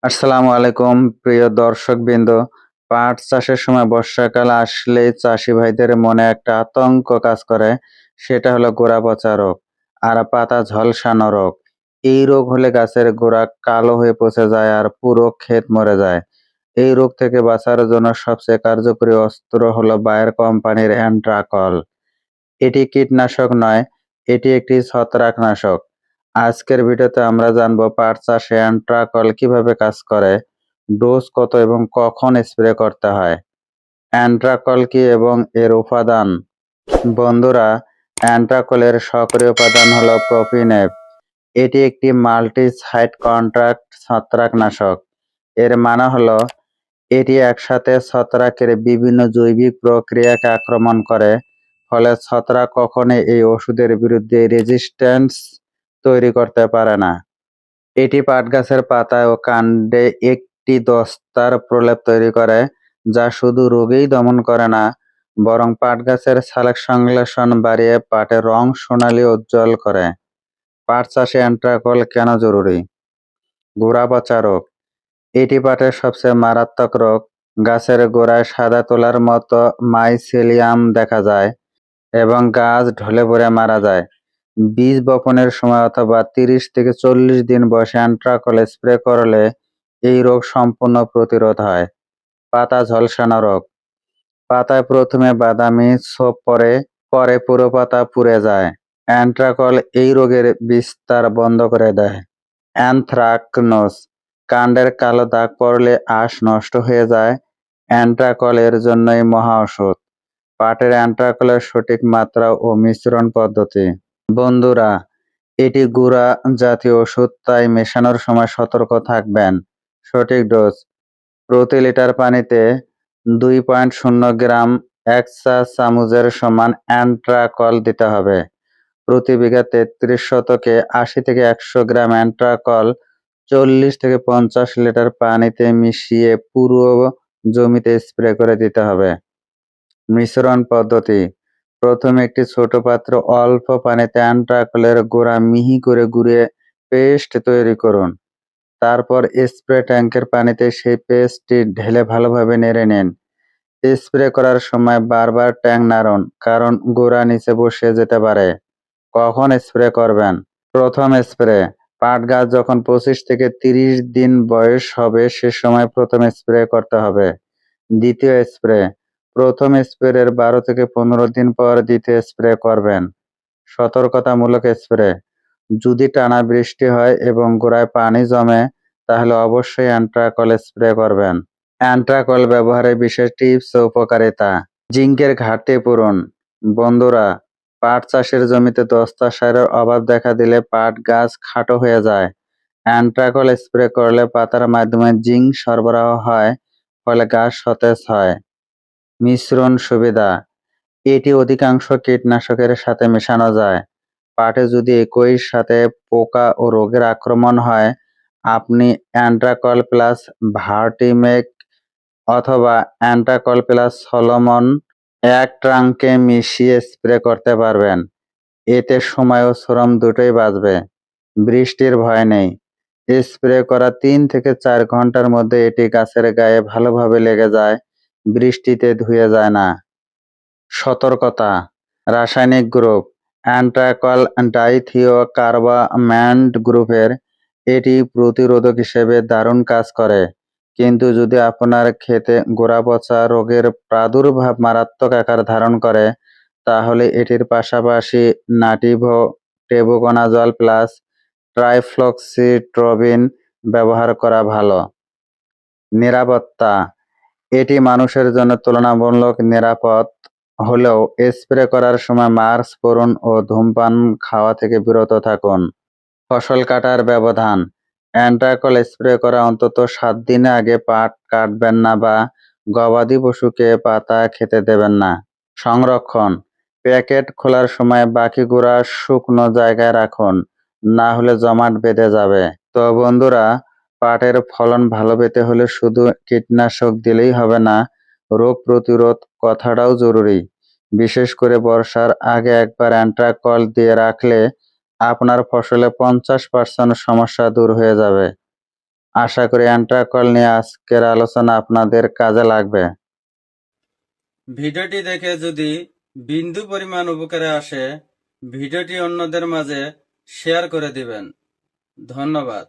আসসালামু আলাইকুম প্রিয় দর্শকবৃন্দ। পাট চাষের সময় বর্ষাকাল আসলেই চাষি ভাইদের মনে একটা আতঙ্ক কাজ করে। সেটা হলো গোড়া পচা রোগ আর পাতা ঝলসানো রোগ। এই রোগ হলে গাছের গোড়া কালো হয়ে পচে যায় আর পুরো ক্ষেত মরে যায়। এই রোগ থেকে বাঁচার জন্য সবচেয়ে কার্যকরী অস্ত্র হলো বায়ার কোম্পানির অ্যান্ট্রাকল। এটি কীটনাশক নয়, এটি একটি ছত্রাকনাশক। আজকের ভিডিওতে আমরা জানবো পাট চাষে অ্যান্ট্রাকল কিভাবে কাজ করে, ডোজ কত এবং কখন স্প্রে করতে হয়। অ্যান্ট্রাকল কি এবং এর উপাদান? বন্ধুরা, অ্যান্ট্রাকলের সক্রিয় উপাদান হলো প্রোপিনেপ। এটি একটি মাল্টি সাইট কন্ট্রাক্ট ছত্রাকনাশক। এর মানে হলো এটি একসাথে ছত্রাকের বিভিন্ন জৈবিক প্রক্রিয়াকে আক্রমণ করে, ফলে ছত্রাক কখনোই এই ওষুধের বিরুদ্ধে রেজিস্ট্যান্স তৈরি করতে পারে না। এটি পাট গাছের পাতায় ও কাণ্ডে একটি দস্তার প্রলেপ তৈরি করে, যা শুধু রোগেই দমন করে না, বরং পাট গাছের সালোক সংশ্লেষণ বাড়িয়ে পাটের রং সোনালী উজ্জ্বল করে। পাট চাষে অ্যান্ট্রাকল কেন জরুরি? গোড়া পচা রোগ। এটি পাটের সবচেয়ে মারাত্মক রোগ। গাছের গোড়ায় সাদা তোলার মতো মাইসেলিয়াম দেখা যায় এবং গাছ ঢলে পড়ে মারা যায়। বীজ বপনের সময় অথবা 30 থেকে 40 দিন বয়সে অ্যান্ট্রাকল স্প্রে করলে এই রোগ সম্পূর্ণ প্রতিরোধ হয়। পাতা ঝলসানো রোগ। পাতায় প্রথমে বাদামি ছোপ পরে, পরে পুরো পাতা পুড়ে যায়। অ্যান্ট্রাকল এই রোগের বিস্তার বন্ধ করে দেয়। অ্যানথ্রাকনোজ। কাণ্ডের কালো দাগ পড়লে আঁশ নষ্ট হয়ে যায়। অ্যান্ট্রাকল এর জন্যই মহা ওষুধ। পাটের অ্যান্ট্রাকলের সঠিক মাত্রা ও মিশ্রণ পদ্ধতি। বন্ধুরা, এটি গুঁড়া জাতীয় ওষুধ, তাই মেশানোর সময় সতর্ক থাকবেন। সঠিক ডোজ: প্রতি লিটার পানিতে 2.0 গ্রাম 1 চা চামচের সমান অ্যান্ট্রাকল দিতে হবে। প্রতি বিঘা 33 শতকে 80 থেকে 100 গ্রাম অ্যান্ট্রাকল 40 থেকে 50 লিটার পানিতে মিশিয়ে পুরো জমিতে স্প্রে করে দিতে হবে। মিশ্রণ পদ্ধতি: প্রথমে একটি ছোট পাত্র অল্প পানিতে অ্যান্ট্রাকলের গুঁড়া মিহি করে গুঁড়িয়ে পেস্ট তৈরি করুন। তারপর স্প্রে ট্যাঙ্কের পানিতে সেই পেস্টটি ঢেলে ভালোভাবে নেড়ে নিন। স্প্রে করার সময় বারবার ট্যাঙ্ক নাড়ুন, কারণ গুঁড়া নিচে বসে যেতে পারে। কখন স্প্রে করবেন? প্রথম স্প্রে: পাট গাছ যখন 25 থেকে 30 দিন বয়স হবে সে সময় প্রথম স্প্রে করতে হবে। দ্বিতীয় স্প্রে: প্রথম স্প্রের 12 থেকে 15 দিন পর দ্বিতীয় স্প্রে করবেন। সতর্কতামূলক স্প্রে: যদি টানা বৃষ্টি হয় এবং গোড়ায় পানি জমে, তাহলে অবশ্যই অ্যান্ট্রাকল স্প্রে করবেন। অ্যান্ট্রাকল ব্যবহারের বিশেষ টিপস ও উপকারিতা। জিঙ্কের ঘাটতি পূরণ। বন্ধুরা, পাট চাষের জমিতে দস্তা সারের অভাব দেখা দিলে পাট গাছ খাটো হয়ে যায়। অ্যান্ট্রাকল স্প্রে করলে পাতার মাধ্যমে জিঙ্ক সরবরাহ হয়, ফলে গাছ সতেজ হয়। মিশ্রণ সুবিধা: এটি অধিকাংশ কীটনাশকের সাথে মেশানো যায়। পাটে যদি একই সাথে পোকা ও রোগের আক্রমণ হয়, আপনি অ্যান্ট্রাকল প্লাস ভার্টিমেক অথবা অ্যান্ট্রাকল প্লাস সলোমন এক ট্রাঙ্কে মিশিয়ে স্প্রে করতে পারবেন। এতে সময় ও শ্রম দুটোই বাঁচবে। বৃষ্টির ভয় নেই। স্প্রে করা 3 থেকে 4 ঘন্টার মধ্যে এটি গাছের গায়ে ভালোভাবে লেগে যায়, বৃষ্টিতে ধুয়ে যায় না। সতর্কতা: রাসায়নিক গ্রুপ: অ্যান্ট্রাকল ডাইথিওকার্বামেট গ্রুপের। এটি প্রতিরোধক হিসেবে দারুণ কাজ করে, কিন্তু যদি আপনার ক্ষেতে গোড়া পচা রোগের প্রাদুর্ভাব মারাত্মক আকার ধারণ করে, তাহলে এটির পাশাপাশি নাটিভো টেবুকোনাজল প্লাস ট্রাইফ্লক্সিট্রোবিন ব্যবহার করা ভালো। নিরাপত্তা: এটি মানুষের জন্য তুলনামূলক নিরাপদ হলেও স্প্রে করার সময় মাস্ক পরুন ও ধূমপান খাওয়া থেকে বিরত থাকুন। ফসল কাটার ব্যবধান: অ্যান্ট্রাকল স্প্রে করা অন্তত 7 দিন আগে পাট কাটবেন না বা গবাদি পশুকে পাতা খেতে দেবেন না। সংরক্ষণ: প্যাকেট খোলার সময় বাকি গুঁড়া শুকনো জায়গায় রাখুন, না হলে জমাট বেঁধে যাবে। তো বন্ধুরা, পাটের ফলন ভালো পেতে হলে শুধু কীটনাশক দিলেই হবে না, রোগ প্রতিরোধ কথাটাও জরুরি। বিশেষ করে বর্ষার আগে একবার অ্যান্ট্রাকল দিয়ে রাখলে আপনার ফসলে 50% সমস্যা দূর হয়ে যাবে। আশা করি অ্যান্ট্রাকল নিয়ে আজকের আলোচনা আপনাদের কাজে লাগবে। ভিডিওটি দেখে যদি বিন্দু পরিমাণ উপকারে আসে, ভিডিওটি অন্যদের মাঝে শেয়ার করে দিবেন। ধন্যবাদ।